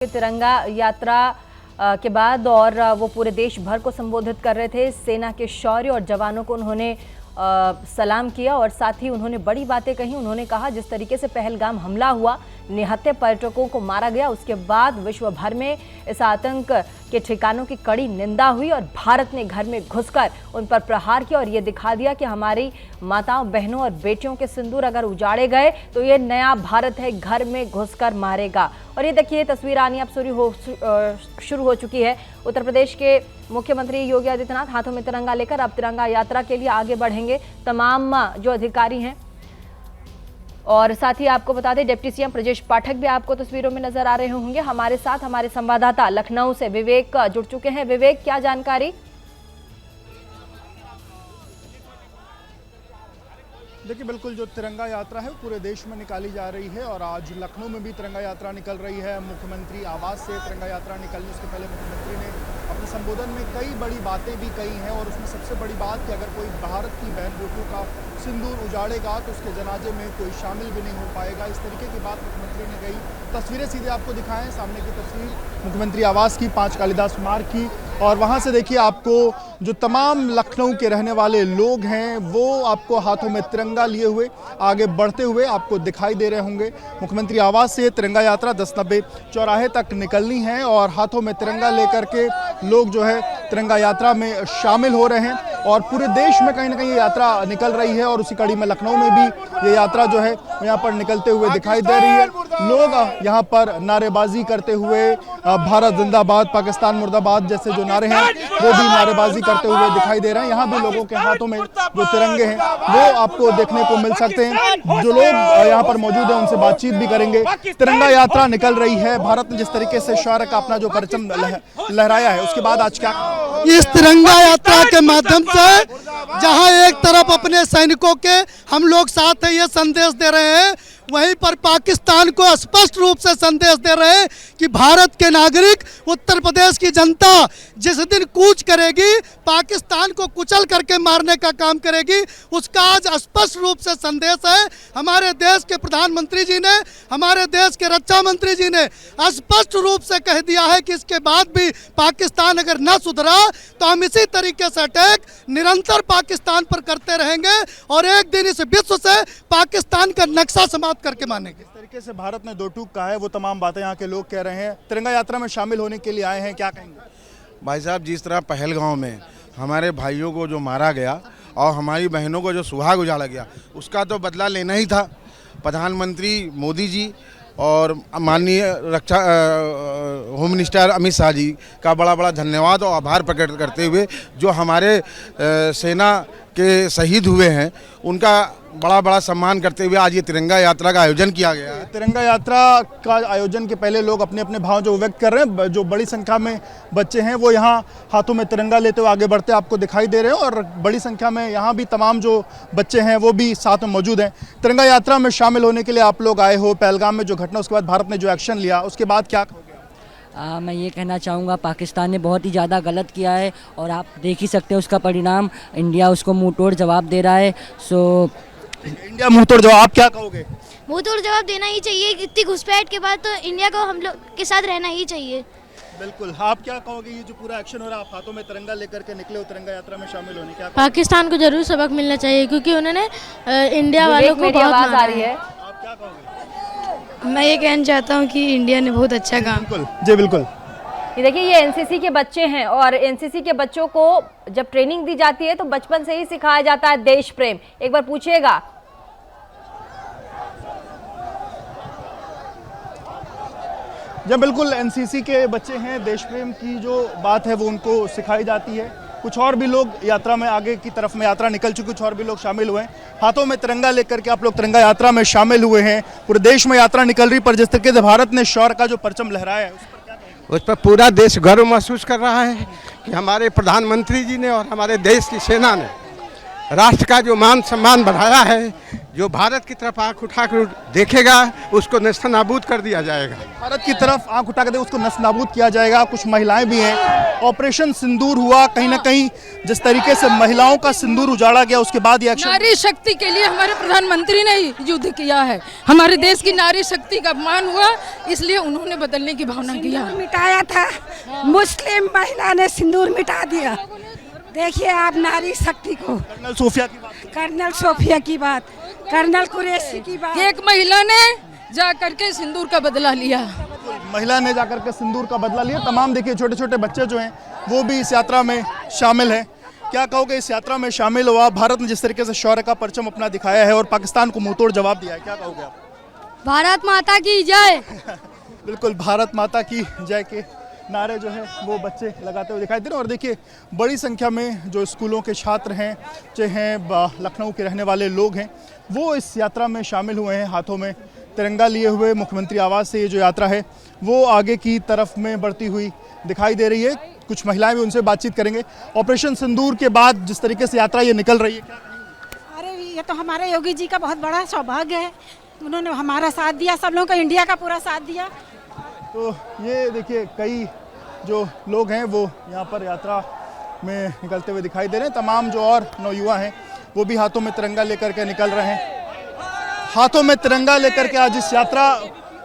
तिरंगा यात्रा के बाद और वो पूरे देश भर को संबोधित कर रहे थे। सेना के शौर्य और जवानों को उन्होंने सलाम किया और साथ ही उन्होंने बड़ी बातें कही। उन्होंने कहा जिस तरीके से पहलगाम हमला हुआ, निहत्थे पर्यटकों को मारा गया, उसके बाद विश्व भर में इस आतंक के ठिकानों की कड़ी निंदा हुई और भारत ने घर में घुसकर उन पर प्रहार किया और ये दिखा दिया कि हमारी माताओं, बहनों और बेटियों के सिंदूर अगर उजाड़े गए तो ये नया भारत है, घर में घुसकर मारेगा। और ये देखिए तस्वीर आनी अब शुरू हो चुकी है। उत्तर प्रदेश के मुख्यमंत्री योगी आदित्यनाथ हाथों में तिरंगा लेकर अब तिरंगा यात्रा के लिए आगे बढ़ेंगे। तमाम जो अधिकारी हैं और साथ ही आपको बता दें डिप्टी सीएम ब्रजेश पाठक भी आपको तस्वीरों में नजर आ रहे होंगे। हमारे साथ हमारे संवाददाता लखनऊ से विवेक जुड़ चुके हैं। विवेक, क्या जानकारी? देखिए, बिल्कुल जो तिरंगा यात्रा है पूरे देश में निकाली जा रही है और आज लखनऊ में भी तिरंगा यात्रा निकल रही है। मुख्यमंत्री आवास से तिरंगा यात्रा निकलने उसके पहले मुख्यमंत्री ने अपने संबोधन में कई बड़ी बातें भी कही हैं और उसमें सबसे बड़ी बात कि अगर कोई भारत की बहन बेटियों का सिंदूर उजाड़ेगा तो उसके जनाजे में कोई शामिल भी नहीं हो पाएगा। इस तरीके की बात मुख्यमंत्री ने कही। तस्वीरें सीधे आपको दिखाएं, सामने की तस्वीर मुख्यमंत्री आवास की, 5 कालिदास मार्ग की, और वहां से देखिए आपको जो तमाम लखनऊ के रहने वाले लोग हैं वो आपको हाथों में तिरंगा लिए हुए आगे बढ़ते हुए आपको दिखाई दे रहे होंगे। मुख्यमंत्री आवास से तिरंगा यात्रा 1090 चौराहे तक निकलनी है और हाथों में तिरंगा लेकर के लोग जो है तिरंगा यात्रा में शामिल हो रहे हैं और पूरे देश में कहीं ना कहीं ये यात्रा निकल रही है और उसी कड़ी में लखनऊ में भी ये यात्रा जो है यहाँ पर निकलते हुए दिखाई दे रही है। लोग यहाँ पर नारेबाजी करते हुए भारत जिंदाबाद, पाकिस्तान मुर्दाबाद जैसे जो नारे हैं वो भी नारेबाजी करते हुए दिखाई दे रहे हैं। यहाँ भी लोगों के हाथों में जो तिरंगे हैं वो आपको देखने को मिल सकते हैं। जो लोग यहाँ पर मौजूद हैं उनसे बातचीत भी करेंगे। तिरंगा यात्रा निकल रही है। भारत ने जिस तरीके से शौर्य का अपना जो परचम लहराया है उसके बाद आज क्या इस तिरंगा यात्रा के माध्यम से जहां एक तरफ अपने सैनिकों के हम लोग साथ है ये संदेश दे रहे हैं, वहीं पर पाकिस्तान को स्पष्ट रूप से संदेश दे रहे हैं कि भारत के नागरिक, उत्तर प्रदेश की जनता जिस दिन कूच करेगी, पाकिस्तान को कुचल करके मारने का काम करेगी, उसका आज स्पष्ट रूप से संदेश है। हमारे देश के प्रधानमंत्री जी ने, हमारे देश के रक्षा मंत्री जी ने स्पष्ट रूप से कह दिया है कि इसके बाद भी पाकिस्तान अगर न सुधरा तो हम इसी तरीके से अटैक निरंतर पाकिस्तान पर करते रहेंगे और एक दिन इस विश्व से पाकिस्तान का नक्शा समाप्त करके मानेंगे। इस तरीके से भारत ने दो टूक कहा है, वो तमाम बातें यहाँ के लोग कह रहे हैं। तिरंगा यात्रा में शामिल होने के लिए आए हैं, क्या कहेंगे? भाई साहब, जिस तरह पहलगांव में हमारे भाइयों को जो मारा गया और हमारी बहनों को जो सुहाग उजाड़ा गया, उसका तो बदला लेना ही था। प्रधानमंत्री मोदी जी और माननीय रक्षा होम मिनिस्टर अमित शाह जी का बड़ा बड़ा धन्यवाद और आभार प्रकट करते हुए जो हमारे सेना के शहीद हुए हैं उनका बड़ा बड़ा सम्मान करते हुए आज ये तिरंगा यात्रा का आयोजन किया गया है। तिरंगा यात्रा का आयोजन के पहले लोग अपने अपने भाव जो व्यक्त कर रहे हैं। जो बड़ी संख्या में बच्चे हैं वो यहाँ हाथों में तिरंगा लेते हुए आगे बढ़ते आपको दिखाई दे रहे हैं और बड़ी संख्या में यहाँ भी तमाम जो बच्चे हैं वो भी साथ में मौजूद हैं। तिरंगा यात्रा में शामिल होने के लिए आप लोग आए हो। पहलगाम में जो घटना, उसके बाद भारत ने जो एक्शन लिया, उसके बाद क्या कहोगे? मैं ये कहना चाहूँगा पाकिस्तान ने बहुत ही ज़्यादा गलत किया है और आप देख ही सकते हैं उसका परिणाम। इंडिया उसको मुंह तोड़ जवाब दे रहा है। इंडिया मुंह तोड़ जवाब, आप क्या कहोगे? मुंह तोड़ जवाब देना ही चाहिए। इतनी घुसपैठ के बाद तो इंडिया को हम लोग के साथ रहना ही चाहिए। बिल्कुल, आप क्या कहोगे? ये जो पूरा एक्शन हो रहा है, आप हाथों में तिरंगा लेकर के निकले हो तिरंगा यात्रा में शामिल होने, क्या पाकिस्तान को जरूर सबक मिलना चाहिए क्योंकि उन्होंने इंडिया वालों को बहुत आवाज आ रही है। आप क्या कहोगे? मैं ये कहना चाहता हूँ कि इंडिया ने बहुत अच्छा काम। बिल्कुल जी, बिल्कुल। ये देखिए ये एनसीसी के बच्चे हैं और एनसीसी के बच्चों को जब ट्रेनिंग दी जाती है तो बचपन से ही सिखाया जाता है देश प्रेम। एक बार पूछिएगा। जब बिल्कुल एनसीसी के बच्चे हैं, देश प्रेम की जो बात है वो उनको सिखाई जाती है। कुछ और भी लोग यात्रा में आगे की तरफ में यात्रा निकल चुकी, कुछ और भी लोग शामिल हुए हैं। हाथों में तिरंगा लेकर के आप लोग तिरंगा यात्रा में शामिल हुए हैं। पूरे देश में यात्रा निकल रही, पर जिस तरीके से भारत ने शौर्य का जो परचम लहराया है उस पर पूरा देश गर्व महसूस कर रहा है कि हमारे प्रधानमंत्री जी ने और हमारे देश की सेना ने राष्ट्र का जो मान सम्मान बढ़ाया है, जो भारत की तरफ आंख उठाकर देखेगा उसको नेस्तनाबूद कर दिया जाएगा। भारत की तरफ आंख उठा कर उसको नस्तानाबूद किया जाएगा। कुछ महिलाएं भी हैं। ऑपरेशन सिंदूर हुआ, कहीं ना कहीं जिस तरीके से महिलाओं का सिंदूर उजाड़ा गया, उसके बाद ये एक्शन। नारी शक्ति के लिए हमारे प्रधानमंत्री ने युद्ध किया है, हमारे देश की नारी शक्ति का अपमान हुआ, इसलिए उन्होंने बदलने की भावना किया। मिटाया था, मुस्लिम महिला ने सिंदूर मिटा दिया। देखिए आप नारी शक्ति को, कर्नल सोफिया की बात, कर्नल सोफिया की बात, कर्नल कुरैशी की बात। एक महिला ने जा करके सिंदूर का बदला लिया। महिला ने जाकर के सिंदूर का बदला लिया। तमाम देखिए छोटे छोटे बच्चे जो हैं वो भी इस यात्रा में शामिल हैं। क्या कहोगे, इस यात्रा में शामिल हुआ, भारत ने जिस तरीके से शौर्य का परचम अपना दिखाया है और पाकिस्तान को मुंहतोड़ जवाब दिया है, क्या कहोगे आप? भारत माता की जय। बिल्कुल, भारत माता की जय के नारे जो है वो बच्चे लगाते हुए दिखाई दे रहे हैं। और देखिए बड़ी संख्या में जो स्कूलों के छात्र हैं, चाहे लखनऊ के रहने वाले लोग हैं, वो इस यात्रा में शामिल हुए हैं। हाथों में तिरंगा लिए हुए मुख्यमंत्री आवास से ये जो यात्रा है वो आगे की तरफ में बढ़ती हुई दिखाई दे रही है। कुछ महिलाएं भी उनसे बातचीत करेंगे। ऑपरेशन सिंदूर के बाद जिस तरीके से यात्रा ये निकल रही है, क्या कहेंगे? अरे ये तो हमारे योगी जी का बहुत बड़ा सौभाग्य है, उन्होंने हमारा साथ दिया, सब लोगों का, इंडिया का पूरा साथ दिया। तो ये देखिए कई जो लोग हैं वो यहाँ पर यात्रा में निकलते हुए दिखाई दे रहे हैं। तमाम जो और नौयुवा हैं वो भी हाथों में तिरंगा लेकर के निकल रहे हैं। हाथों में तिरंगा लेकर के आज इस यात्रा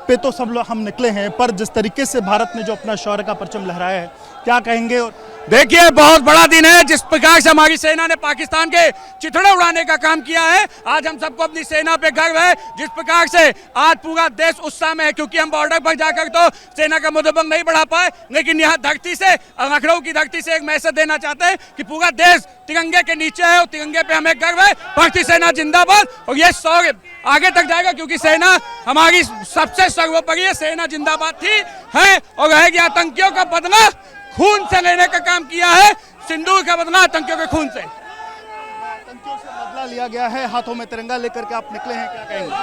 पे तो सब लोग हम निकले हैं, पर जिस तरीके से भारत ने जो अपना शौर्य का परचम लहराया है, क्या कहेंगे? और देखिए बहुत बड़ा दिन है। जिस प्रकार से हमारी सेना ने पाकिस्तान के चिथड़े उड़ाने का काम किया है, आज हम सबको अपनी सेना पे गर्व है। जिस प्रकार से आज पूरा देश उत्साह में है, क्योंकि हम बॉर्डर पर जाकर तो सेना का मनोबल नहीं बढ़ा पाए, लेकिन यहाँ धरती से, लखनऊ की धरती से एक मैसेज देना चाहते हैं कि पूरा देश तिरंगे के नीचे है और तिरंगे पे हमें गर्व है। भारतीय सेना जिंदाबाद। और ये शौर्य आगे तक जाएगा, क्योंकि सेना हमारी सबसे सर्वोपरि है। सेना जिंदाबाद थी, है और रहेगी। आतंकियों का बदला खून से लेने का काम किया है, सिंदूर का बदला आतंकियों के खून से। आतंकियों से बदला लिया गया है। हाथों में तिरंगा लेकर के आप निकले हैं, क्या कहेंगे?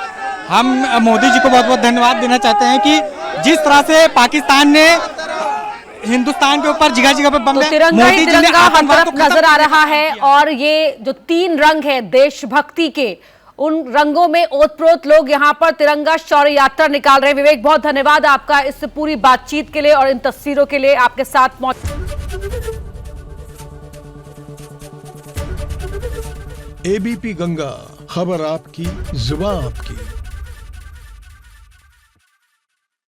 हम मोदी जी को बहुत बहुत धन्यवाद देना चाहते हैं कि जिस तरह से पाकिस्तान ने हिंदुस्तान के ऊपर जगह जगह पे बम, तो तिरंगा ही तिरंगा हर तरफ नजर आ रहा है। और ये जो 3 रंग है देशभक्ति के, उन रंगों में ओतप्रोत लोग यहाँ पर तिरंगा शौर्य यात्रा निकाल रहे हैं। विवेक, बहुत धन्यवाद आपका इस पूरी बातचीत के लिए और इन तस्वीरों के लिए। आपके साथ एबीपी गंगा, खबर आपकी, जुबान आपकी।